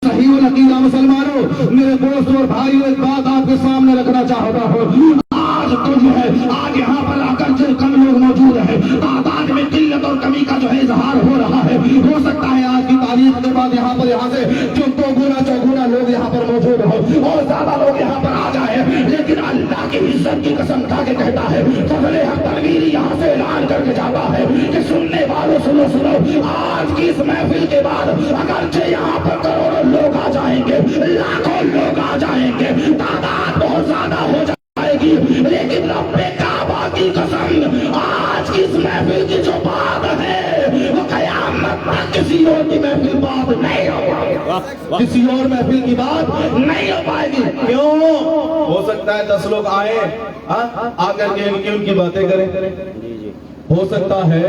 صحیح العقیدہ مسلمانوں، میرے دوست اور بھائی، ایک بات آپ کے سامنے رکھنا چاہتا ہوں۔ آج تو جو ہے آج یہاں پر اگرچہ کم لوگ موجود ہیں، تعداد میں قلت اور کمی کا جو ہے اظہار ہو رہا ہے، ہو سکتا ہے آج کی تاریخ کے بعد یہاں سے جو دو گنا چوگنا لوگ یہاں پر موجود ہوں اور زیادہ لوگ یہاں پر آ جائیں، لیکن اللہ کی عزت کی قسم کھا کے کہتا ہے، فضل حق تنویری یہاں سے اعلان کر کے جاتا ہے کہ سننے والوں سنو، آج کی اس محفل کے بعد اگرچہ یہاں پر کروڑوں لوگ آ جائیں گے، لاکھوں لوگ آ جائیں گے، تعداد بہت زیادہ ہو جائے گی، لیکن رب کعبہ کی قسم آج کی اس محفل کی جو بات ہے وہ قیامت تک کسی اور کی محفل بات نہیں ہو پائے گی، کسی اور محفل کی بات نہیں ہو پائے گی۔ کیوں؟ ہو سکتا ہے 10 لوگ آئے آ کر کے ان کی باتیں کریں، ہو سکتا ہے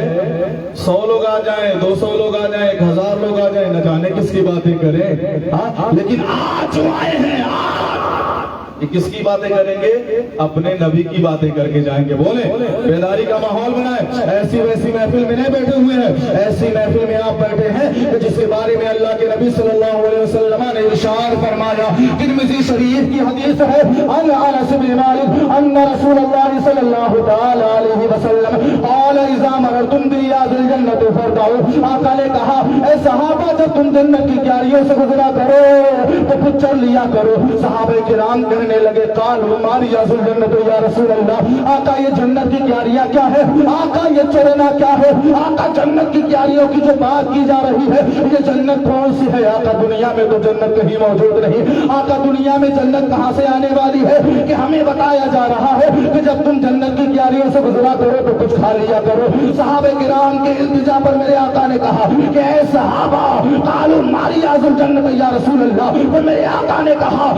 100 لوگ آ جائیں، 200 لوگ آ جائیں، 1000 لوگ آ جائیں، نہ جانے کس کی باتیں کریں، لیکن آج جو آئے ہیں یہ کس کی باتیں کریں گے؟ اپنے نبی کی باتیں کر کے جائیں گے۔ بولیں بیداری کا ماحول بنائیں، ایسی ویسی محفل میں نہیں بیٹھے ہوئے ہیں، ایسی محفل میں آپ بیٹھے ہیں کہ جس کے بارے میں اللہ کے نبی صلی اللہ علیہ وسلم نے ارشاد فرمایا، ترمذی شریف کی حدیث ہے، ان انس بن مالک ان رسول اللہ صلی اللہ تعالی علیہ وسلم قال اذا مررتم بریاض الجنۃ فارتعوا، آقا نے کہا اے صحابہ جب تم جنت کی کیاریوں سے گزرا کرو تو کچھ چل لیا کرو۔ صحابہ کرام کہنے لگے قالوا ما ریاض الجنۃ یا رسول اللہ، آقا یہ جنت کی کیاریاں کیا ہے، آقا یہ چرنا کیا ہے، آقا جنت کی کیاریوں کی جو بات کی جا رہی ہے یہ جنت کون سی ہے؟ آقا دنیا میں تو جنت کہیں موجود نہیں، آقا دنیا میں جنت کہاں سے آنے والی ہے کہ ہمیں بتایا جا رہا ہے کہ جب تم جنت کی کیاریوں سے گزرا کرو تو کچھ کھا لیا کرو۔ صحابہ کرام کے التجا پر میرے آقا نے کہا کہ اے صحابہ قالوا ما ریاض الجنۃ یا رسول اللہ، تو میرے آقا نے کہا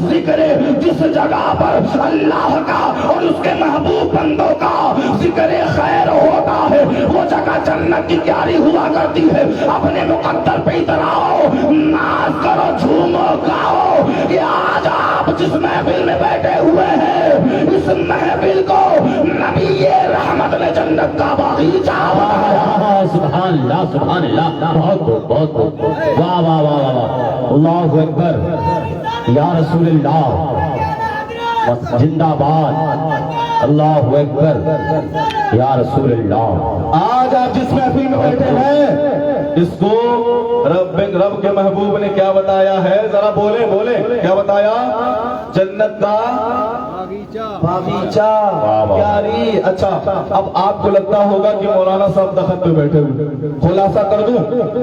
ذکر، جس جگہ پر اللہ کا اور اس کے محبوب بندوں کا ذکر خیر ہوتا ہے وہ جگہ جنت کی کیاری ہوا کرتی ہے۔ اپنے مقدر پہ اتراؤ، ناز کرو، جھومو، گاؤ کہ آج آپ جس محفل میں بیٹھے ہوئے ہیں اس محفل کو نبی رحمت نے جنت کا باغیچہ بنایا۔ سبحان اللہ سبحان اللہ، بہت واہ واہ واہ واہ، اللہ اکبر یا رسول اللہ، زندہ باد، اللہ اکبر یا رسول اللہ۔ آج آپ جس محفل میں بیٹھے ہیں اس کو رب کے محبوب نے کیا بتایا ہے؟ ذرا بولے کیا بتایا؟ جنت کا باغیچہ، کیاری۔ اچھا اب آپ کو لگتا ہوگا کہ مولانا صاحب تخت پہ بیٹھے ہوئے، خلاصہ کر دوں،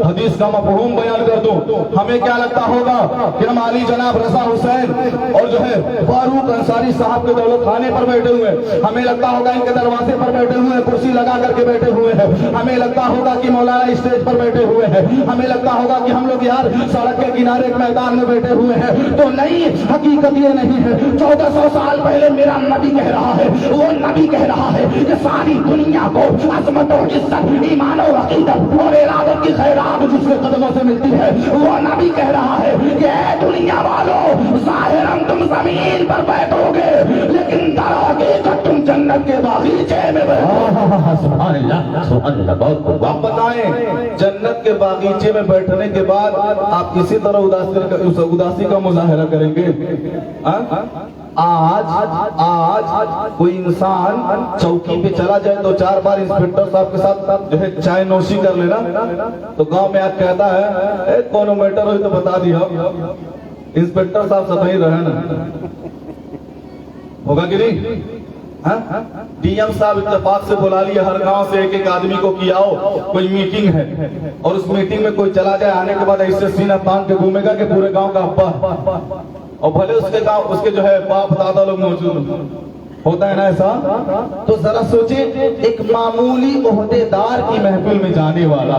حدیث کا مفہوم بیان کر دوں، ہمیں کیا لگتا ہوگا کہ ہم علی جناب رضا حسین اور جو ہے فاروق انصاری صاحب کے دولت خانے پر بیٹھے ہوئے، ہمیں لگتا ہوگا ان کے دروازے پر بیٹھے ہوئے، کرسی لگا کر کے بیٹھے ہوئے ہیں، ہمیں لگتا ہوگا کہ مولانا اسٹیج پر بیٹھے ہوئے ہیں، ہمیں لگتا ہوگا کہ ہم لوگ یار سڑک کے کنارے ایک میدان میں بیٹھے ہوئے ہیں۔ تو نہیں، حقیقت یہ نہیں ہے۔ 1400 سال پہلے میرا نبی کہہ رہا ہے، وہ نبی کہہ رہا ہے کہ ساری دنیا کو عظمت و عزت، ایمان و عقیدت اور ارادت کی خیرات جس کے قدموں سے ملتی ہے، وہ نبی کہہ رہا ہے کہ اے دنیا والوں، ظاہراً تم زمین پر بیٹھو گے لیکن در حقیقت تم جنت کے باغیچے میں بیٹھو گے۔ سبحان اللہ سبحان اللہ، بہت آپ بتائیں جنت کے باغیچے میں بیٹھنے کے بعد آپ کسی طرح اداسی کا مظاہرہ کریں گے؟ آج کوئی انسان چوکی پہ چلا جائے تو 4 بار انسپیکٹر صاحب کے ساتھ جو ہے چائے نوشی کر لینا، تو گاؤں میں آپ کہتا ہے کونو میٹر ہوئی تو بتا دیا، انسپیکٹر صاحب صفائی رہے نا، ہوگا کہ نہیں؟ ڈی ایم صاحب اتفاق سے بلا لیا، ہر گاؤں سے ایک آدمی کو کیا ہو کوئی میٹنگ ہے، اور اس میٹنگ میں کوئی چلا جائے، آنے کے بعد ایسے سینہ تان کے گھومے گا کہ پورے گاؤں کا ابا، اور بھلے اس کے جو ہے باپ دادا لوگ موجود ہوتا ہے نا ایسا۔ تو ذرا سوچیں، ایک معمولی عہدے دار کی محفل میں جانے والا،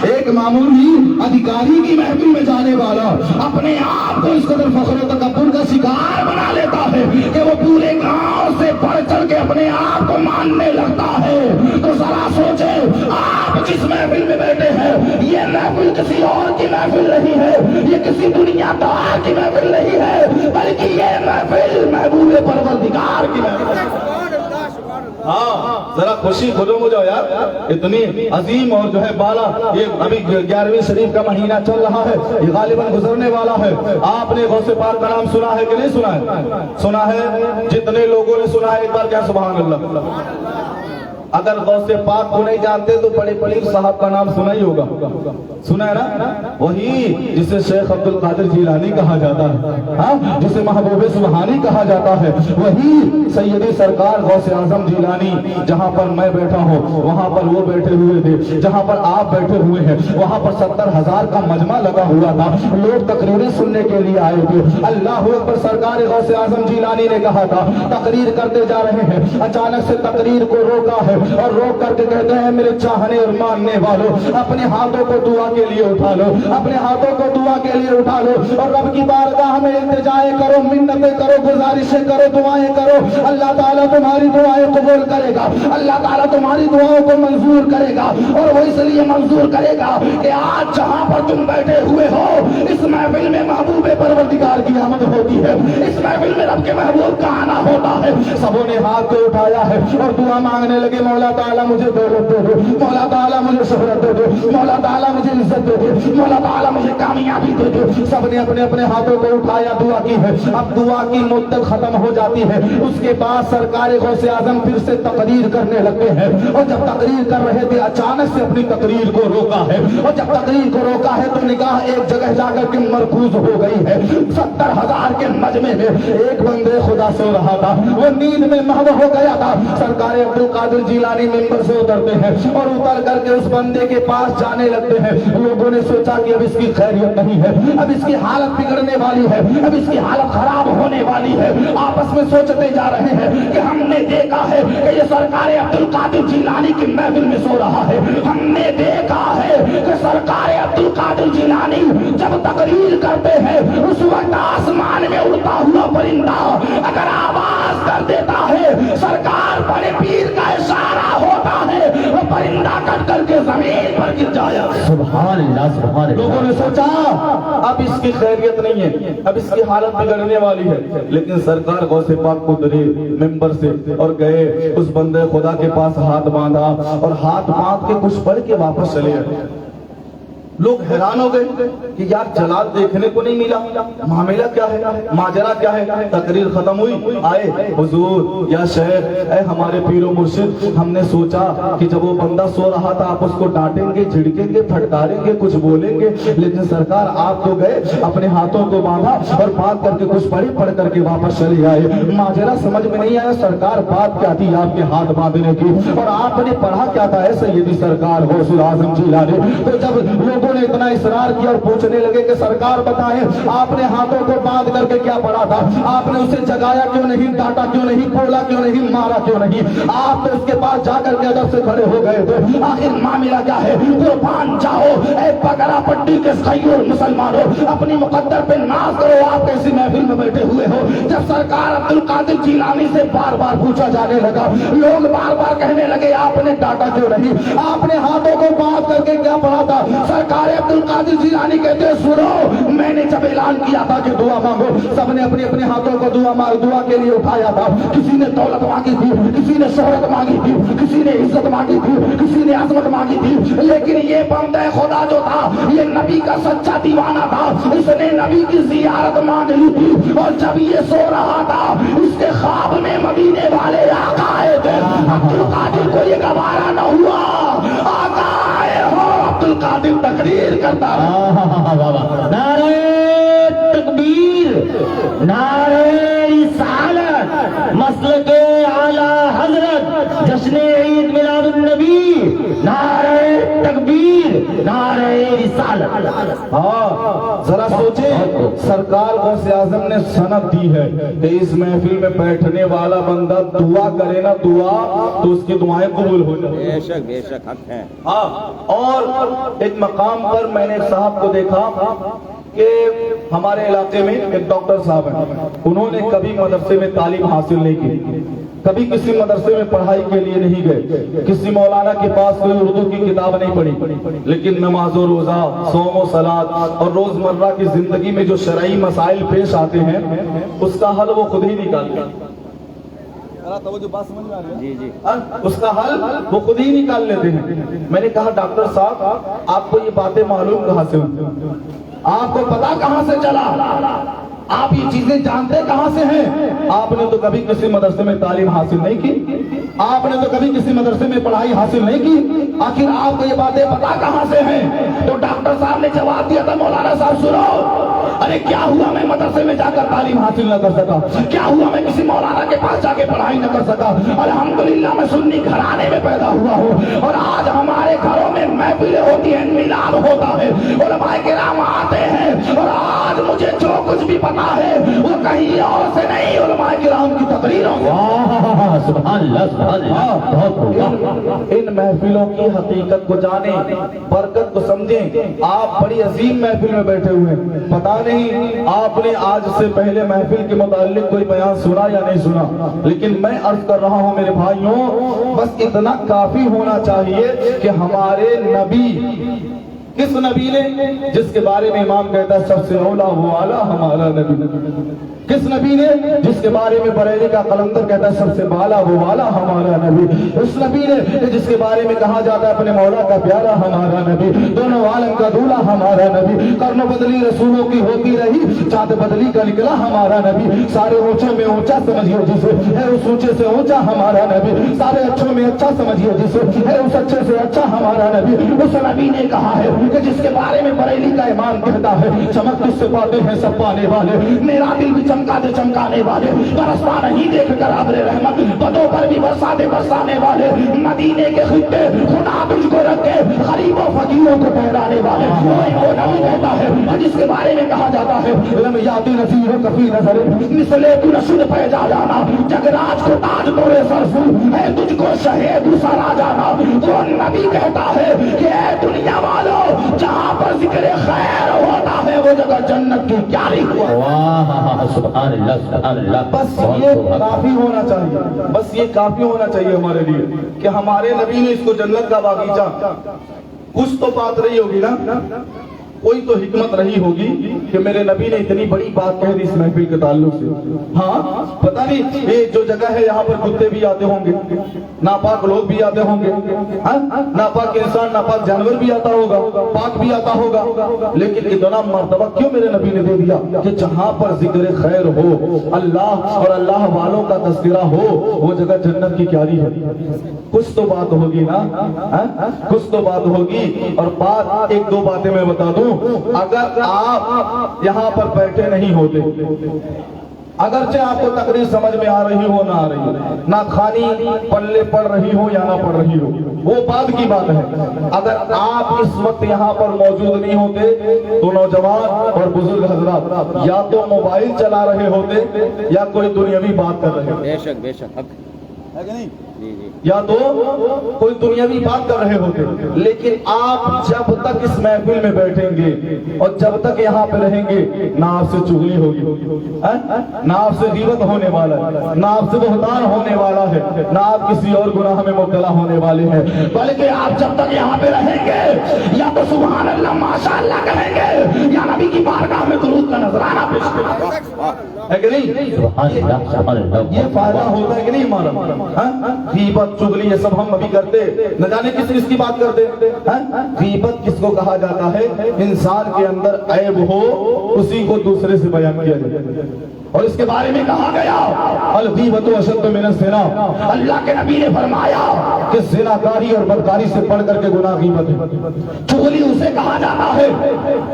ایک معمولی ادھیکاری کی محفل میں جانے والا اپنے آپ کو اس قدر فخر و تکبر کا شکار بنا لیتا ہے کہ وہ پورے گاؤں سے بڑھ چڑھ کے اپنے آپ کو ماننے لگتا ہے۔ تو ذرا سوچیں، آپ جس محفل میں بیٹھے ہیں یہ محفل کسی اور کی محفل نہیں ہے، یہ کسی دنیا دار کی محفل نہیں ہے، بلکہ یہ محفل محبوب پروردگار کی محفل ہے۔ ہاں ذرا خوشی خودوں ہو جاؤ یار، اتنی عظیم اور جو ہے بالا، یہ ابھی 11ویں شریف کا مہینہ چل رہا ہے، یہ غالباً گزرنے والا ہے۔ آپ نے غوث پاک کا نام سنا ہے کہ نہیں سنا ہے؟ سنا ہے، جتنے لوگوں نے سنا ہے ایک بار کیا سبحان اللہ۔ اگر غوث پاک کو نہیں جانتے تو بڑے پیر صاحب کا نام سنا ہی ہوگا، سنا ہے نا؟ وہی جسے شیخ عبد القادر جیلانی کہا جاتا ہے، ہاں جسے محبوب سبحانی کہا جاتا ہے، وہی سیدی سرکار غوث اعظم جیلانی۔ جہاں پر میں بیٹھا ہوں وہاں پر وہ بیٹھے ہوئے تھے، جہاں پر آپ بیٹھے ہوئے ہیں وہاں پر 70,000 کا مجمع لگا ہوا تھا، لوگ تقریریں سننے کے لیے آئے تھے۔ اللہ اکبر، سرکار غوث اعظم جیلانی نے کہا تھا تقریر کرتے جا رہے ہیں، اچانک سے تقریر کو روکا ہے اور روک کر کے کہتے ہیں میرے چاہنے اور ماننے والوں اپنے ہاتھوں کو دعا کے لیے اٹھا لو، اپنے ہاتھوں کو دعا کے لیے اٹھا لو اور رب کی بارگاہ میں التجائیں کرو، منتیں کرو، گزارشیں کرو، دعائیں کرو۔ اللہ تعالیٰ تمہاری دعائیں قبول کرے گا، اللہ تعالیٰ تمہاری دعاؤں کو منظور کرے گا، اور وہ اس لیے منظور کرے گا کہ آج جہاں پر تم بیٹھے ہوئے ہو اس محفل میں محبوب پروردگار کی آمد ہوتی ہے، اس محفل میں رب کے محبوب کا آنا ہوتا ہے۔ سبوں نے ہاتھ کو اٹھایا ہے اور دعا مانگنے لگے، مولا تعالیٰ مجھے دولت دے دو، مولا تعالیٰ مجھے شہرت دے دو، مولا تعالیٰ مجھے عزت دے دو، مولا تعالیٰ مجھے کامیابی دے دو۔ سب نے اپنے اپنے ہاتھوں کو اٹھایا، دعا کی ہے۔ اب دعا کی مدت ختم ہو جاتی ہے، اس کے بعد سرکار غوث اعظم پھر سے تقریر کرنے لگتے ہیں، اور جب تقریر کر رہے تھے اچانک سے اپنی تقریر کو روکا ہے، اور جب تقریر کو روکا ہے تو نگاہ ایک جگہ جا کر کے مرکوز ہو گئی ہے۔ 70,000 کے مجمع میں ایک بندے خدا سو رہا تھا، وہ نیند میں محو ہو گیا تھا۔ سرکار عبد القادر جیلانی ممبر سے اترتے ہیں اور اتر کر کے اس بندے کے پاس جانے لگتے ہیں۔ لوگوں نے سوچا کہ اب اس کی خیریت نہیں ہے، اب اس کی حالت بگڑنے والی ہے، اب اس کی حالت خراب ہونے والی ہے۔ آپس میں سوچتے جا رہے ہیں کہ ہم نے دیکھا ہے کہ یہ سرکار عبد القادر جیلانی کی محفل میں سو رہا ہے، ہم نے دیکھا ہے کہ سرکار عبد القادر جیلانی جب تقریر کرتے ہیں اس وقت آسمان میں اڑتا ہوا پرندہ اگر آواز کر دیتا ہے، سرکار بڑے پیر کا اشارہ ہوتا ہے، وہ پرندہ کٹ کر کے زمین پر گر جایا۔ سبحان اللہ سبحان اللہ۔ لوگوں نے سوچا اب اس کی خیریت نہیں ہے، اب اس کی حالت بگڑنے والی ہے، لیکن سرکار غوث پاک کو اترے ممبر سے اور گئے اس بندے خدا کے پاس، ہاتھ باندھا اور ہاتھ باندھ کے کچھ پڑھ کے واپس چلے گئے۔ لوگ حیران ہو گئے کہ یار جلال دیکھنے کو نہیں ملا، معاملہ کیا ہے، ماجرا کیا ہے۔ تقریر ختم ہوئی، آئے حضور یا شیخ، اے ہمارے پیر و مرشد، ہم نے سوچا کہ جب وہ بندہ سو رہا تھا آپ اس کو ڈانٹیں گے، جھڑکیں گے، پھٹکاریں گے، کچھ بولیں گے، لیکن سرکار آپ تو گئے اپنے ہاتھوں کو باندھا اور باندھ کر کے کچھ پڑھ کر کے واپس چلے آئے۔ ماجرا سمجھ میں نہیں آیا، سرکار بات کیا تھی آپ کے ہاتھ باندھنے کی، اور آپ نے پڑھا کیا تھا؟ اے سیدی سرکار غوث اعظم جیلانی۔ تو جب لوگوں نے اتنا اصرار کیا اور پوچھنے لگے کہ سرکار بتائیں آپ نے ہاتھوں کو باندھ کر کے کیا پڑھا تھا، آپ نے اسے جگایا کیوں نہیں، ڈانٹا کیوں نہیں، بولا کیوں نہیں، مارا کیوں نہیں، آپ تو اس کے پاس جا کر کے ادب سے کھڑے ہو گئے تھے، آخر معاملہ کیا ہے؟ قربان جاؤ اے بگڑا پٹی کے سیور مسلمانوں، اپنی مقدر پہ ناز کرو، آپ کیسی محفل میں بیٹھے ہوئے ہو۔ جب سرکار عبد القادر جیلانی سے بار بار پوچھا جانے لگا، لوگ بار بار کہنے لگے آپ نے ڈانٹا کیوں نہیں، آپ نے ہاتھوں کو باندھ کر کے کیا پڑھا تھا؟ سرکار عبد القادر جیلانی کہتے سنو، میں نے جب اعلان کیا تھا کہ دعا مانگو، سب نے اپنے اپنے ہاتھوں کو دعا کے لیے اٹھایا تھا۔ کسی نے دولت مانگی تھی، کسی نے شہرت مانگی تھی، کسی نے عزت مانگی تھی، کسی نے عظمت مانگی تھی، لیکن یہ بندہ خدا جو تھا یہ نبی کا سچا دیوانہ تھا، اس نے نبی کی زیارت مانگ لی تھی، اور جب یہ سو رہا تھا اس کے خواب میں مدینے والے آقا آئے تھے۔ عبد القادر کو یہ گوارا نہ ہوا، آقا آئے ہو، عبد القادر تقریر کرتا نعرہ تکبیر، نعرہ رسالت، مسلک اعلی حضرت، جشن عید میلاد النبی، نعرہ تکبیر، نعرہ رسالت۔ ہاں ذرا سوچیں، سرکار غوث اعظم نے سند دی ہے کہ اس محفل میں بیٹھنے والا بندہ دعا کرے نا دعا تو اس کی دعائیں قبول ہو جائیں۔ بے شک بے شک حق ہے۔ ہاں، اور ایک مقام پر میں نے ایک صاحب کو دیکھا کہ ہمارے علاقے میں ایک ڈاکٹر صاحب ہیں، انہوں نے کبھی مدرسے میں تعلیم حاصل نہیں کی، کبھی کسی مدرسے میں پڑھائی کے لیے نہیں گئے، کسی مولانا کے پاس کوئی اردو کی کتاب نہیں پڑھی، لیکن نماز و روزہ، صوم و صلاۃ اور روزمرہ کی زندگی میں جو شرعی مسائل پیش آتے ہیں اس کا حل وہ خود ہی نکالتے ہیں۔ جی جی اس کا حل وہ خود ہی نکال لیتے ہیں. میں نے کہا ڈاکٹر صاحب آپ کو یہ باتیں معلوم کہاں سے ہوئی؟ آپ کو پتا کہاں سے چلا؟ آپ یہ چیزیں جانتے کہاں سے ہیں؟ آپ نے تو کبھی کسی مدرسے میں تعلیم حاصل نہیں کی، آپ نے تو کبھی کسی مدرسے میں پڑھائی حاصل نہیں کی، آخر آپ کو یہ باتیں پتا کہاں سے ہیں؟ تو ڈاکٹر صاحب نے جواب دیا تھا مولانا صاحب سنو، ارے کیا ہوا میں مدرسے میں جا کر تعلیم حاصل نہ کر سکا؟ کیا ہوا میں کسی مولانا کے پاس جا کے پڑھائی نہ کر سکا؟ الحمدللہ میں سنی گھرانے میں پیدا ہوا ہوں، اور آج ہمارے گھروں میں محفلیں ہوتی ہیں، میلاد ہوتا ہے، علماء کرام آتے ہیں، اور آج مجھے جو کچھ بھی پتا ہے وہ کہیں اور سے نہیں، علماء کرام کی تقریروں سے. سبحان اللہ سبحان اللہ، بہت خوب. ان محفلوں کی حقیقت کو جانیں، برکت کو سمجھیں. آپ بڑی عظیم محفل میں بیٹھے ہوئے ہیں، پتا نہیں آپ نے آج سے پہلے محفل کے متعلق کوئی بیان سنا یا نہیں سنا، لیکن میں عرض کر رہا ہوں میرے بھائیوں، بس اتنا کافی ہونا چاہیے کہ ہمارے نبی، کس نبی نے جس کے بارے میں امام کہتا ہے سب سے اولا وہ اعلیٰ ہمارا نبی، کس نبی نے جس کے بارے میں بریلی کا قلندر کہتا ہے سب سے بالا وہ والا ہمارا نبی، اس نبی نے جس کے بارے میں کہا جاتا ہے اپنے مولا کا پیارا ہمارا نبی، دونوں عالم کا دولہ ہمارا نبی، قرن بدلی رسولوں کی ہوتی رہی، چاند بدلی کا نکلا ہمارا نبی، سارے اونچوں میں اونچا سمجھیے جسے ہے اس اونچے سے اونچا ہمارا نبی، سارے اچھوں میں اچھا سمجھیے جسے ہے اس اچھے سے اچھا ہمارا نبی. اس نبی نے کہا ہے کہ جس کے بارے میں بریلی کا امام کہتا ہے چمک اس سے پاتے ہیں سب پانے والے، میرا دل بھی چمکا دے چمکانے والے، برستا نہیں دیکھ کر ابر رحمت، بدوں پر بھی برسا دے برسانے والے، مدینے کے خطے خدا تجھ کو رکھے غریبوں فقیروں کو ٹھہرانے والے. وہ نبی کہتا ہے جس کے بارے میں کہا جاتا ہے لم یاتی نذیر کفی نظر مثلے تو رسول پہ جا جانا، جگراج کو تاج تورے سر سو ہے تجھ کو شہید سرا جانا. وہ نبی کہتا ہے کہ اے دنیا والوں، جہاں پر ذکر خیر ہوتا ہے وہ جگہ جنت کی کیاری ہوا. واہ سبحان اللہ سبحان اللہ. بس یہ کافی ہونا چاہیے، بس یہ کافی ہونا چاہیے ہمارے لیے کہ ہمارے نبی نے اس کو جنت کا باغیچہ، کچھ تو بات رہی ہوگی نا، کوئی تو حکمت رہی ہوگی کہ میرے نبی نے اتنی بڑی بات کہہ دی اس محفل کے تعلق سے. ہاں پتہ نہیں یہ جو جگہ ہے یہاں پر کتے بھی آتے ہوں گے، ناپاک لوگ بھی آتے ہوں گے، ناپاک انسان ناپاک جانور بھی آتا ہوگا، پاک بھی آتا ہوگا، لیکن اتنا مرتبہ کیوں میرے نبی نے دے دیا کہ جہاں پر ذکر خیر ہو، اللہ اور اللہ والوں کا تذکرہ ہو، وہ جگہ جنت کی کیاری ہے. کچھ تو بات ہوگی نا، کچھ تو بات ہوگی. اور بات ایک دو باتیں میں بتا دوں، اگر آپ یہاں پر بیٹھے نہیں ہوتے، اگرچہ آپ کو تقریر سمجھ میں آ رہی ہو نہ آ رہی ہو، نہ کھانی پلے پڑ رہی ہو یا نہ پڑ رہی ہو، وہ بعد کی بات ہے، اگر آپ اس وقت یہاں پر موجود نہیں ہوتے تو نوجوان اور بزرگ حضرات یا تو موبائل چلا رہے ہوتے یا کوئی دنیاوی بات کر رہے ہوتے، بے شک بے شک حق ہے کہ نہیں؟ جی جی. یا تو کوئی دنیاوی بات کر رہے ہوتے. لیکن آپ جب تک اس محفل میں بیٹھیں گے اور جب تک یہاں پہ رہیں گے، نہ آپ سے چغلی ہوگی، نہ آپ سے غیبت ہونے والا ہے، نہ آپ سے بہتان ہونے والا ہے، نہ آپ کسی اور گناہ میں مبتلا ہونے والے ہیں، بلکہ آپ جب تک یہاں پہ رہیں گے یا تو سبحان اللہ ماشاء اللہ کہیں گے یا نبی کی بارگاہ میں درود کا نذرانہ پیش کریں گے. ہے کہ نہیں؟ سبحان اللہ سبحان اللہ. یہ فائدہ ہوتا ہے کہ نہیں ہمارا؟ غیبت چغلی یہ سب ہم ابھی کرتے، نہ جانے کس کی بات کرتے. غیبت کس کو کہا جاتا ہے؟ انسان کے اندر عیب ہو اسی کو دوسرے سے بیان کیا جائے، اور اس کے بارے میں کہا گیا الغیبۃ اشد من الزنا. اللہ کے نبی نے فرمایا کہ زناکاری اور بدکاری سے بڑھ کر کے گناہ غیبت ہے. چغلی اسے کہا جاتا ہے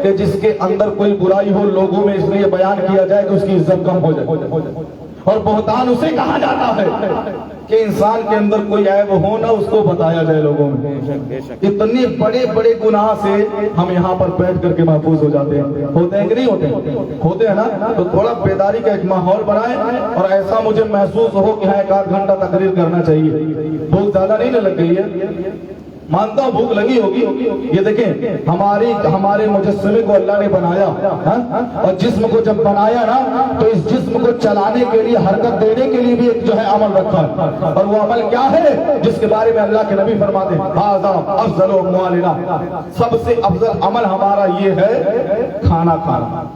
کہ جس کے اندر کوئی برائی ہو لوگوں میں اس لیے بیان کیا جائے کہ اس کی عزت کم ہو جائے. اور بہتان اسے کہا جاتا ہے کہ انسان کے اندر کوئی عیب ہو نہ اس کو بتایا جائے لوگوں میں. اتنے بڑے بڑے گناہ سے ہم یہاں پر بیٹھ کر کے محفوظ ہو جاتے ہیں. ہوتے ہیں کہ نہیں ہوتے؟ ہوتے ہیں نا. تو تھوڑا بیداری کا ایک ماحول بنائیں اور ایسا مجھے محسوس ہو کہ ہاں 1 آدھ گھنٹہ تقریر کرنا چاہیے. بہت زیادہ نہیں لگ گئی ہے، مانتا ہوں بھوک لگی ہوگی. یہ دیکھیں ہمارے مجسمے کو اللہ نے بنایا، اور جسم کو جب بنایا نا تو اس جسم کو چلانے کے لیے حرکت دینے کے لیے بھی ایک جو ہے عمل رکھا ہے. اور وہ عمل کیا ہے جس کے بارے میں اللہ کے نبی فرماتے ہیں ھذا افضل اموالنا، سب سے افضل عمل ہمارا یہ ہے کھانا کھانا.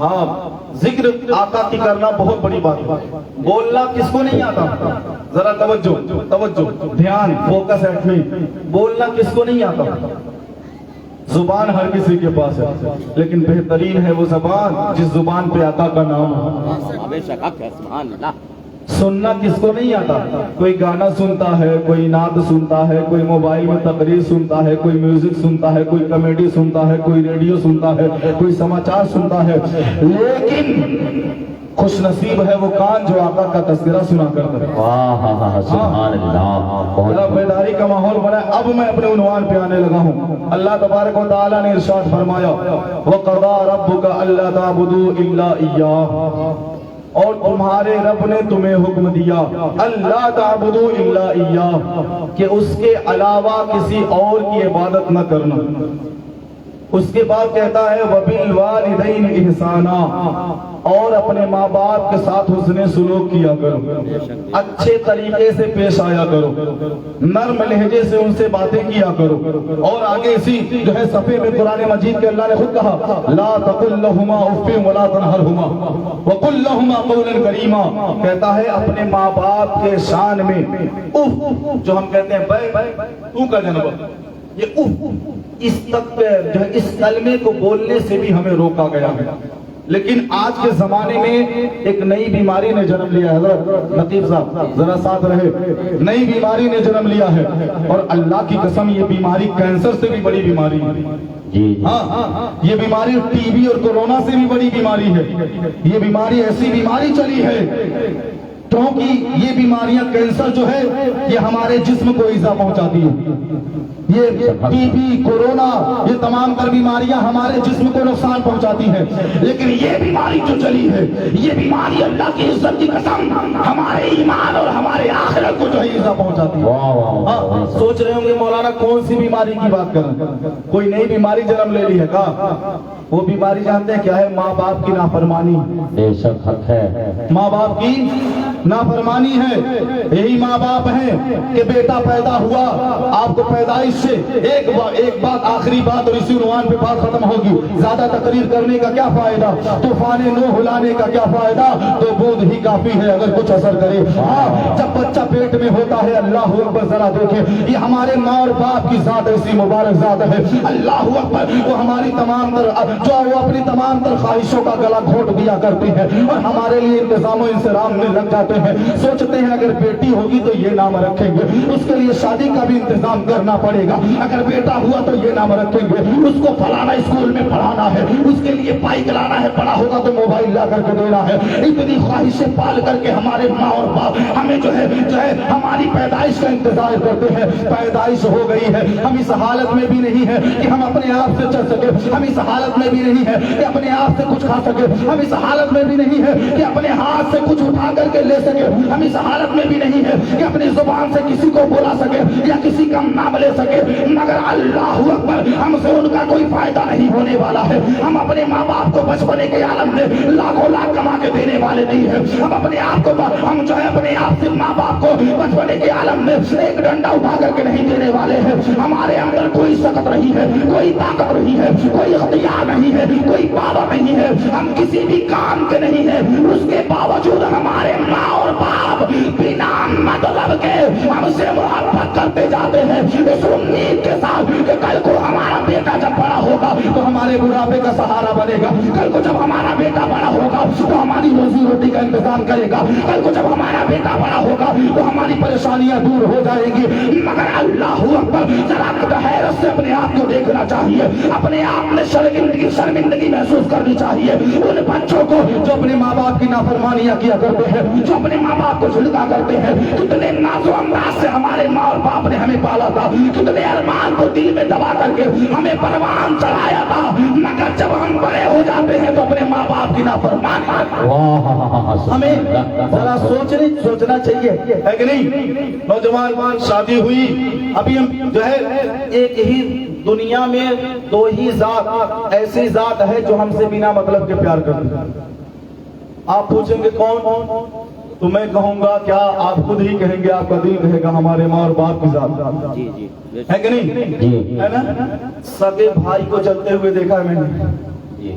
ہاں ذکر آقا کی کرنا بہت بڑی بات ہے. بولنا کس کو نہیں آتا؟ ذرا توجہ دھیان فوکس ایٹ می. بولنا کس کو نہیں آتا؟ زبان ہر کسی کے پاس ہے، لیکن بہترین ہے وہ زبان جس زبان پہ آقا کا نام ہو. بے شک حق ہے، سبحان اللہ. سننا کس کو نہیں آتا؟ کوئی گانا سنتا ہے، کوئی نعت سنتا ہے، کوئی موبائل میں تقریر سنتا ہے، کوئی میوزک سنتا ہے، کوئی کامیڈی سنتا ہے، کوئی ریڈیو سنتا ہے، کوئی سماچار سنتا ہے، لیکن خوش نصیب ہے وہ کان جو آقا کا تذکرہ سنا کرتا ہے. واہ سبحان اللہ. ذرا بیداری کا ماحول بنا. اب میں اپنے عنوان پہ آنے لگا ہوں. اللہ تبارک و تعالیٰ نے ارشاد فرمایا وَقَضَىٰ رَبُّكَ أَلَّا تَعْبُدُوا إِلَّا إِيَّاهُ، اور تمہارے رب نے تمہیں حکم دیا اللہ تعبدوا الا اياه، کہ اس کے علاوہ کسی اور کی عبادت نہ کرنا. اس کے بعد کہتا ہے وَبِالْوَالِدَيْنِ إِحْسَانًا، اور اپنے ماں باپ کے ساتھ حسن سلوک کیا کرو، اچھے طریقے سے پیش آیا کرو، نرم لہجے سے ان سے باتیں کیا کرو. اور آگے اسی جو ہے صفحے میں قرآن مجید کے اللہ نے خود کہا لا تقل لهما اف ولا تنهرهما وقل لهما قولا کریما. کہتا ہے اپنے ماں باپ کے شان میں اف جو ہم کہتے ہیں بے تو کا جنب، یہ اس تک جو ہے اس کلمے کو بولنے سے بھی ہمیں روکا گیا ہے. لیکن آج کے زمانے میں ایک نئی بیماری نے جنم لیا ہے. حضرت نقیب صاحب ذرا ساتھ رہے. نئی بیماری نے جنم لیا ہے، اور اللہ کی قسم یہ بیماری کینسر سے بھی بڑی بیماری ہے. ہاں یہ بیماری ٹی بی اور کورونا سے بھی بڑی بیماری ہے. یہ بیماری ایسی بیماری چلی ہے کیونکہ یہ بیماریاں کینسر جو ہے یہ ہمارے جسم کو ایذا پہنچاتی ہے. یہ ٹی بی کورونا یہ تمام تر بیماریاں ہمارے جسم کو نقصان پہنچاتی ہیں، لیکن یہ بیماری جو چلی ہے یہ بیماری اللہ کی عزت کی قسم ہمارے ایمان اور ہمارے آخرت کو جو ہے ایذا پہنچاتی ہے. سوچ رہے ہوں گے مولانا کون سی بیماری کی بات کر رہے ہیں؟ کوئی نئی بیماری جنم لے لی ہے کہا؟ وہ بیماری جانتے ہیں کیا ہے؟ ماں باپ کی نافرمانی. بے شک حق ہے، ماں باپ کی نافرمانی ہے. یہی ماں باپ ہیں کہ بیٹا پیدا ہوا، آپ کو پیدائش سے ایک بات آخری بات اور اسی عنوان پہ بات ختم ہوگی. زیادہ تقریر کرنے کا کیا فائدہ، طوفان نوح لانے کا کیا فائدہ، تو بوند ہی کافی ہے اگر کچھ اثر کرے. ہاں جب بچہ پیٹ میں ہوتا ہے اللہ اکبر ذرا دیکھیں یہ ہمارے ماں اور باپ کی ذات ایسی مبارک ذات ہے. اللہ اکبر وہ ہماری تمام تر جو وہ اپنی تمام تر خواہشوں کا گلا گھونٹ دیا کرتے ہیں اور ہمارے لیے انتظام و انصرام میں لگ جاتے ہیں. سوچتے ہیں اگر بیٹی ہوگی تو یہ نام رکھیں گے، اس کے لیے شادی کا بھی انتظام کرنا پڑے گا. اگر بیٹا ہوا تو یہ نام رکھیں گے، اس کو فلانا اسکول میں پڑھانا ہے، اس کے لیے بائک لانا ہے، بڑا ہوگا تو موبائل لا کر کے دینا ہے. اتنی خواہشیں پال کر کے ہمارے ماں اور باپ ہمیں جو ہے ہماری پیدائش کا انتظار کرتے ہیں. پیدائش ہو گئی ہے، ہم اس حالت میں بھی نہیں ہے کہ ہم اپنے آپ سے چل سکے، ہم اس حالت میں بھی نہیں ہے کہ اپنے آپ سے کچھ کھا سکے، ہم اس حالت میں بھی نہیں ہے کہ اپنے ہاتھ سے کچھ اٹھا کر کے لے سکے، ہم اس حالت میں بھی نہیں ہے کہ اپنی زبان سے کسی کو بلا سکے یا کسی کا نام لے سکے. مگر اللہ اکبر ہم سے ان کا کوئی فائدہ نہیں ہونے والا ہے. ہم اپنے ماں باپ کو بچپنے کے عالم میں لاکھوں لاکھ کما کے دینے والے نہیں ہیں. ہم اپنے آپ کو ہم جو ہے اپنے آپ سے ماں باپ کو بچپنے کے عالم میں ایک ڈنڈا اٹھا کر کے نہیں دینے والے ہیں. ہمارے اندر کوئی سخت نہیں ہے، کوئی طاقت نہیں ہے، کوئی اختیار نہیں ہے، کوئی پاور نہیں ہے، ہم کسی بھی کام کے نہیں ہیں. اس کے باوجود ہمارے ماں اور باپ بنا مطلب کے ہم سے محبت کرتے جاتے ہیں اس امید کے ساتھ کہ کل کو ہمارا بیٹا جب بڑا ہوگا تو ہمارے بڑھاپے کا سہارا بنے گا. کل کو جب ہمارا بیٹا بڑا ہوگا تو ہماری روزی روٹی کا انتظام کرے گا. کل کو جب ہمارا بیٹا بڑا ہوگا تو ہماری پریشانیاں دور ہو جائیں گی. مگر اللہ اکبر ذرا حیرت سے اپنے آپ کو دیکھنا چاہیے، اپنے آپ میں شرمندگی محسوس کرنی چاہیے. ان بچوں کو جو اپنے ماں باپ کی نافرمانیاں کیا کرتے ہیں، جو اپنے ماں باپ کو جھڑکا کرتے ہیں. کتنے ناز و انداز سے ہمارے ماں اور باپ نے ہمیں پالا تھا، کتنے ارمان کو دل میں دبا کر کے ہمیں پروان چڑھایا تھا. مگر جب ہم بڑے ہو جاتے ہیں تو اپنے ماں باپ کی نافرمانی ہمیں ذرا سوچنا چاہیے ہے کہ نہیں؟ نوجوان شادی ہوئی، ابھی ہم جو ہے ایک ہی دنیا میں دو ہی ذات ایسی ذات ہے جو ہم سے بنا مطلب کے پیار کرتی ہے. آپ پوچھیں گے کون؟ تو میں کہوں گا کیا آپ خود ہی کہیں گے، آپ کا دل کہے گا ہمارے ماں اور باپ کی ذات ہے کہ نہیں؟ ہے نا؟ سگے بھائی کو چلتے ہوئے دیکھا ہے میں نے،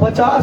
50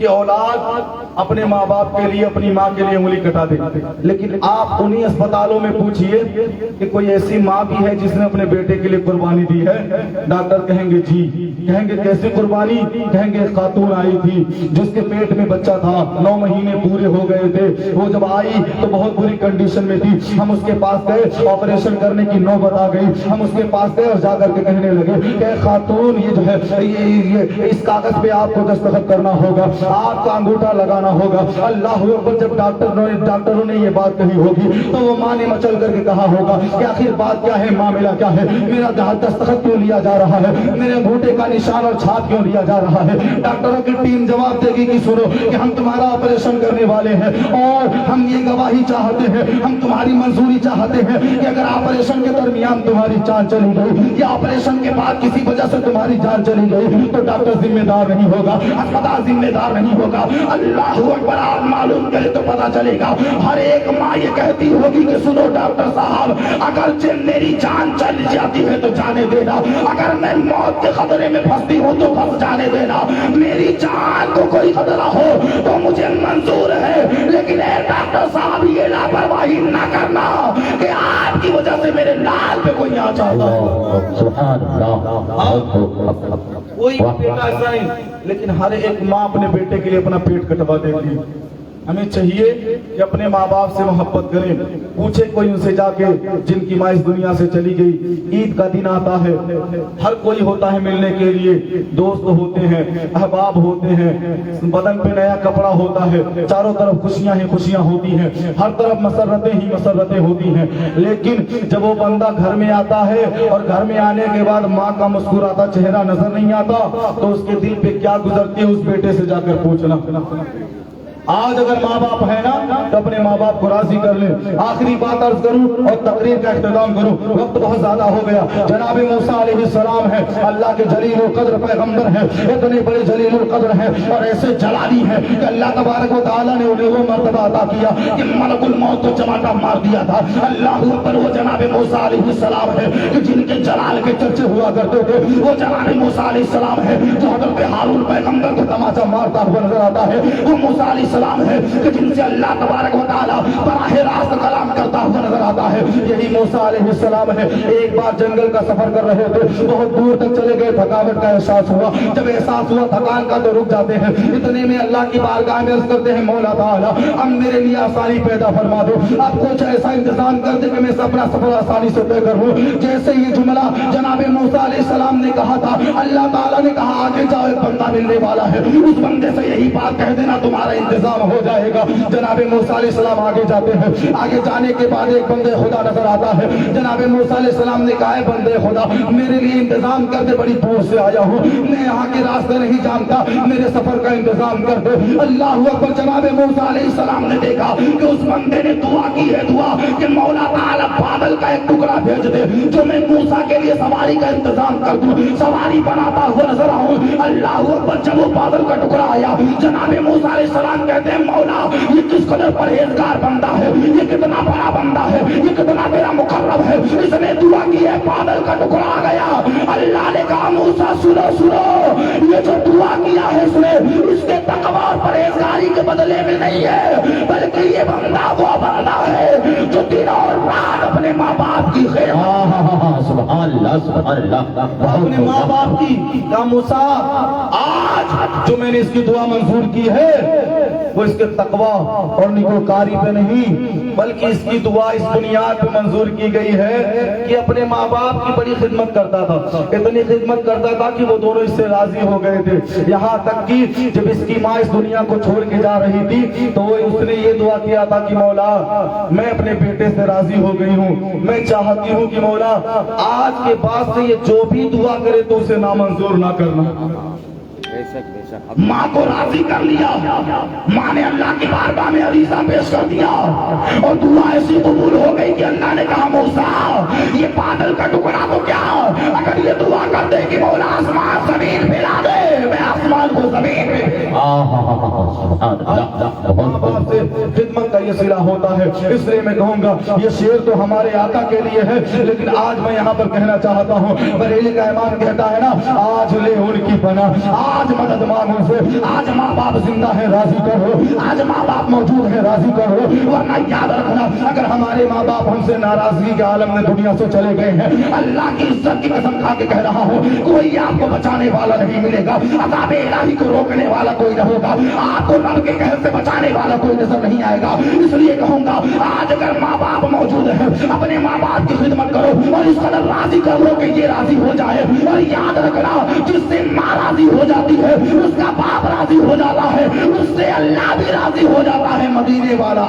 کہ اولاد اپنے ماں باپ کے لیے اپنی ماں کے لیے انگلی کٹا دے، لیکن آپ انہی اسپتالوں میں پوچھئے کہ کوئی ایسی ماں بھی ہے جس نے اپنے بیٹے کے لیے قربانی دی ہے؟ ڈاکٹر کہیں گے جی، کہیں گے کیسی قربانی؟ کہیں گے خاتون آئی تھی جس کے پیٹ میں بچہ تھا، 9 مہینے پورے ہو گئے تھے، وہ جب آئی تو بہت بری کنڈیشن میں تھی، ہم اس کے پاس گئے، آپریشن کرنے کی نوبت آ گئی، ہم اس کے پاس گئے اور جا کر کے کہنے لگے کہ خاتون یہ جو ہے یہ اس کاغذ پہ آپ کو دستخط کرنا ہوگا، آپ کا انگوٹھا لگانا ہوگا۔ اللہ اکبر، جب ڈاکٹروں نے یہ بات کہی ہوگی تو وہ ماں نے مچل کر کے کہا ہوگا کہ آخر بات کیا ہے، معاملہ کیا ہے، میرا دستخط کیوں لیا جا رہا ہے، میرے انگوٹھے کا نشان اور چھاپ کیوں لیا جا رہا ہے؟ ڈاکٹروں کی ٹیم جواب دے گی کہ سنو کہ ہم تمہارا آپریشن کرنے والے ہیں اور ہم یہ گواہی چاہتے ہیں، ہم تمہاری منظوری چاہتے ہیں کہ اگر آپریشن کے درمیان تمہاری جان چلی گئی یا آپریشن کے بعد کسی وجہ سے تمہاری جان چلی گئی تو ڈاکٹر ذمہ دار نہیں ہوگا، اسپتال ذمہ دار نہیں ہوگا۔ اللہ اکبر، آپ معلوم کرے تو پتا چلے گا ہر ایک ماں یہ کہتی ہوگی کہ سنو ڈاکٹر صاحب، اگرچہ میری جان چل جاتی ہے تو جانے دینا، اگر میں موت کے خطرے میں پھنستی ہوں تو پھنس جانے دینا، میری جان کو کوئی خطرہ ہو تو مجھے منظور ہے، لیکن اے ڈاکٹر صاحب یہ لاپرواہی نہ کرنا کہ آپ کی وجہ سے میرے لال پہ کوئی آ جاتا ہو۔ سبحان اللہ، کوئی بیٹا ایسا نہیں، لیکن ہر ایک ماں اپنے بیٹے کے لیے اپنا پیٹ کٹوا دیتی۔ ہمیں چاہیے کہ اپنے ماں باپ سے محبت کریں، پوچھے کوئی ان سے جا کے جن کی ماں اس دنیا سے چلی گئی، عید کا دن آتا ہے، ہر کوئی ہوتا ہے ملنے کے لیے، دوست ہوتے ہیں، احباب ہوتے ہیں، بدن پہ نیا کپڑا ہوتا ہے، چاروں طرف خوشیاں ہی خوشیاں ہوتی ہیں، ہر طرف مسرتیں ہی مسرتیں ہوتی ہیں، لیکن جب وہ بندہ گھر میں آتا ہے اور گھر میں آنے کے بعد ماں کا مسکراتا چہرہ نظر نہیں آتا تو اس کے دل پہ کیا گزرتی ہے اس بیٹے سے جا کر پوچھنا۔ آج اگر ماں باپ ہے نا تو اپنے ماں باپ کو راضی کر لیں۔ آخری بات عرض کروں اور تقریر کا اختتام کروں، وقت بہت زیادہ ہو گیا۔ جناب موسیٰ علیہ السلام ہے، اللہ کے جلیل القدر پیغمبر ہیں، اتنے بڑے جلیل القدر ہیں اور ایسے جلالی ہیں کہ اللہ تبارک و تعالیٰ نے انہیں وہ مرتبہ عطا کیا کہ ملک الموت کو چماٹا مار دیا تھا۔ اللہ پر وہ جناب موسیٰ علیہ السلام ہے کہ جن کے جلال کے چرچے ہوا کرتے تھے، وہ جناب موسیٰ علیہ السلام ہے جو حضرت ہارون پیغمبر کو تماچا مارتا ہوا نظر آتا ہے، وہ موسیٰ علیہ السلام ہے کہ جن سے اللہ تبارک و تعالیٰ براہ راست کلام کرتا ہوا نظر آتا ہے۔ یہی موسیٰ علیہ السلام ہے۔ ایک بار جنگل کا سفر کر رہے تھے، بہت دور تک چلے گئے، تھکاوٹ کا احساس ہوا، جب احساس ہوا تھکان کا تو رک جاتے ہیں، اتنے میں اللہ کی بارگاہ میں عرض کرتے ہیں مولا تعالیٰ اب میرے لیے آسانی پیدا فرما دو، اب کچھ ایسا انتظام کر دے کہ میں اپنا سفر آسانی سے طے کروں۔ جیسے یہ جملہ جناب موسیٰ علیہ السلام نے کہا تھا، اللہ تعالیٰ نے کہا آگے جاؤ ایک بندہ ملنے والا ہے، اس بندے سے یہی بات کہہ دینا تمہارا انتظام ہو جائے گا۔ جناب موسیٰ علیہ السلام آگے جاتے ہیں، آگے جانے کے بعد ایک بندے خدا نظر آتا ہے۔ جناب موسیٰ علیہ السلام نے کہا ہے بندے خدا میرے لیے انتظام کر دے، بڑی دور سے آیا ہوں، میں یہاں کے راستے نہیں جانتا، میرے سفر کا انتظام کر دے۔ اللہ اکبر، جناب موسیٰ علیہ السلام نے دیکھا کہ اس بندے نے دعا کی ہے، دعا کہ مولا تعالیٰ بادل کا ایک ٹکڑا بھیج دے جو میں موسیٰ کے لیے سواری کا انتظام کر دوں، سواری بناتا ہوا نظر آؤں۔ اللہ اکبر، جب وہ بادل کا ٹکڑا آیا جناب موسیٰ علیہ السلام کہتے ہیں مولا یہ کس قدر پرہیزگار بندہ ہے، یہ کتنا بڑا بندہ ہے، یہ کتنا میرا مقرب ہے، اس نے دعا کی ہے بادل کا ٹکڑا آ گیا۔ اللہ نے کہا موسیٰ سنو سنو، یہ جو دعا کیا ہے سنے، اس کے تقوی اور پرہیزگاری کے بدلے میں نہیں ہے، بلکہ یہ بندہ وہ بندہ ہے جو دن اور رات اپنے ماں باپ کی خیر سبحان اللہ سبحان اللہ، اپنے ماں باپ کی کہا موسیٰ آج جو میں نے اس کی دعا منظور کی ہے وہ اس کے تقوی اور نیکوکاری پہ نہیں بلکہ اس کی دعا اس بنیاد پہ منظور کی گئی ہے کہ اپنے ماں باپ کی بڑی خدمت کرتا تھا، اتنی خدمت کرتا تھا کہ وہ دونوں اس سے راضی ہو گئے تھے، یہاں تک کہ جب اس کی ماں اس دنیا کو چھوڑ کے جا رہی تھی تو اس نے یہ دعا کیا تھا کہ مولا میں اپنے بیٹے سے راضی ہو گئی ہوں، میں چاہتی ہوں کہ مولا آج کے بعد سے یہ جو بھی دعا کرے تو اسے نامنظور نہ کرنا۔ ماں کو راضی کر لیا، ماں نے اللہ کی بارگاہ میں عریضہ پیش کر دیا اور دعا ایسی قبول ہو گئی کہ اللہ نے کہا موسیٰ یہ بادل کا ٹکڑا تو کیا اگر یہ دعا کر دے کہ مولا آسمان زمین پھیلا دے، میں آسمان کو زمین میں خدمت کا یہ صلہ ہوتا ہے. اس لیے میں کہوں گا یہ شعر تو ہمارے آقا کے لیے ہے, لیکن آج میں یہاں پر کہنا چاہتا ہوں, بریلی کا امام کہتا ہے نا, آج لے ان کی پناہ, آج مدد مانگ ان سے. آج ماں باپ زندہ ہے راضی کرو, آج ماں باپ موجود ہے راضی کرو. ورنہ یاد رکھنا اگر ہمارے ماں باپ ہم سے ناراضگی کے عالم میں دنیا سے چلے گئے ہیں, اللہ کی عزت کی قسم کھا کے کہہ رہا ہوں, کوئی آپ کو بچانے والا نہیں ملے گا, عذاب الہی کو روکنے والا کوئی نہ ہوگا, آپ کو رب کے قہر سے بچانے والا کوئی نظر نہیں آئے گا. اس لیے کہوں گا آج اگر ماں باپ موجود ہیں اپنے ماں باپ کی خدمت کرو اور اس قدر راضی کر لو کہ یہ راضی ہو جائے. اور یاد رکھنا جس سے ماں راضی ہو جاتی ہے اس کا باپ راضی ہو جاتا ہے, اس سے اللہ بھی راضی ہو جاتا ہے. مدینے والا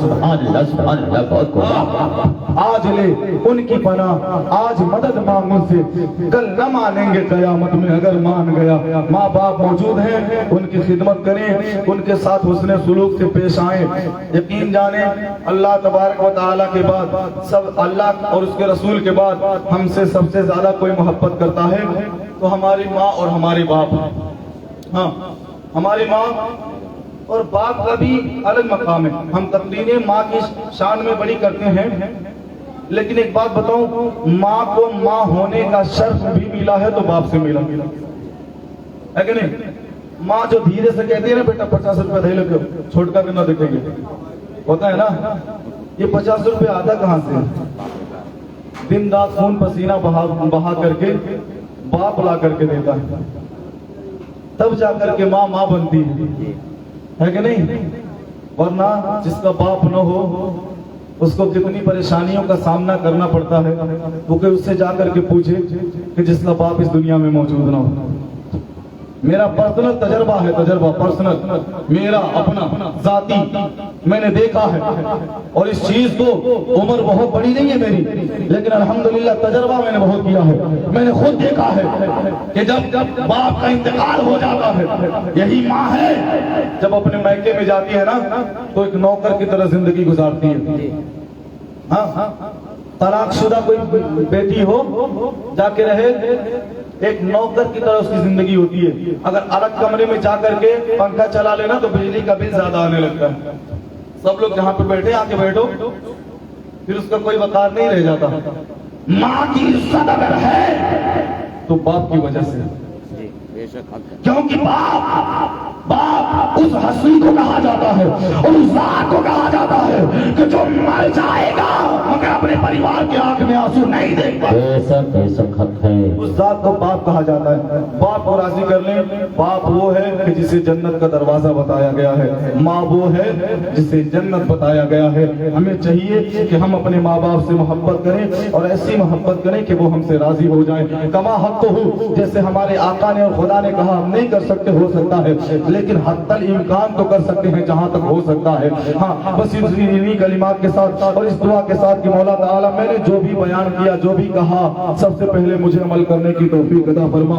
سبحان اللہ سبحان اللہ, بہت خوب. آج لے ان کی پناہ, آج مدد مانگ ان سے, کل نہ مانیں گے قیامت میں اگر مان گیا. ماں باپ موجود ہیں ان کی خدمت کریں, ان کے ساتھ حسن سلوک سے پیش آئیں. یقین جانیں اللہ تبارک و تعالیٰ کے بعد سب, اللہ اور اس کے رسول کے بعد ہم سے سب سے زیادہ کوئی محبت کرتا ہے تو ہماری ماں اور ہمارے باپ. ہاں, ہماری ماں اور باپ کا بھی الگ مقام ہے. ہم تقریریں ماں کی شان میں بڑی کرتے ہیں, لیکن ایک بات بتاؤں, ماں کو ماں ہونے کا شرف بھی ملا ہے تو باپ سے ملا ہے کہ نہیں. ماں جو دھیرے سے کہتی ہے نا, بیٹا 50 روپے دے لو, چھوٹکا کے نہ دیکھیں گے, ہوتا ہے نا, یہ 50 روپے آتا کہاں سے؟ دن رات خون پسینہ بہا کر کے باپ لا کر کے دیتا ہے, تب جا کر کے ماں ماں بنتی ہے کہ نہیں. ورنہ جس کا باپ نہ ہو اس کو کتنی پریشانیوں کا سامنا کرنا پڑتا ہے. وہ کہ اس سے جا کر کے پوچھے کہ جس کا باپ اس دنیا میں موجود نہ ہو. میرا پرسنل تجربہ ہے, تجربہ پرسنل میرا اپنا ذاتی, میں نے دیکھا ہے. اور اس چیز کو عمر بہت بڑی نہیں ہے میری, لیکن الحمدللہ تجربہ میں نے بہت کیا ہے. میں نے خود دیکھا ہے کہ جب باپ کا انتقال ہو جاتا ہے, یہی ماں ہے جب اپنے میکے میں جاتی ہے نا تو ایک نوکر کی طرح زندگی گزارتی ہے. ہاں, طلاق شدہ کوئی بیٹی ہو جا کے رہے, ایک نوکر کی طرح اس کی زندگی ہوتی ہے. اگر الگ کمرے میں جا کر کے پنکھا چلا لینا تو بجلی کا بل زیادہ آنے لگتا ہے. سب لوگ جہاں پہ بیٹھے آ کے بیٹھو, پھر اس کا کوئی وقار نہیں رہ جاتا. ماں کی عزت اگر ہے تو باپ کی وجہ سے, کیونکہ باپ اس ہستی کو کہا جاتا ہے اور اس ذات کو کہا جاتا ہے کہ جو مر جائے گا مگر اپنے پریوار کے آنکھ میں آنسو نہیں دیکھتا. اس ذات کو باپ کہا جاتا ہے. باپ کو راضی کر لیں. باپ وہ ہے کہ جسے جنت کا دروازہ بتایا گیا ہے, ماں وہ ہے جسے جنت بتایا گیا ہے. ہمیں چاہیے کہ ہم اپنے ماں باپ سے محبت کریں اور ایسی محبت کریں کہ وہ ہم سے راضی ہو جائیں. کما حق ہو, جیسے ہمارے آقا نے اور خدا نے کہا ہم نہیں کر سکتے, ہو سکتا ہے, لیکن حتی الامکان تو کر سکتے ہیں جہاں تک ہو سکتا ہے. ہاں, بس انہی کلمات کے ساتھ اور اس دعا کے ساتھ کہ مولا تعالیٰ میں نے جو بھی بیان کیا, جو بھی کہا, سب سے پہلے مجھے عمل کرنے کی توفیق عطا فرما.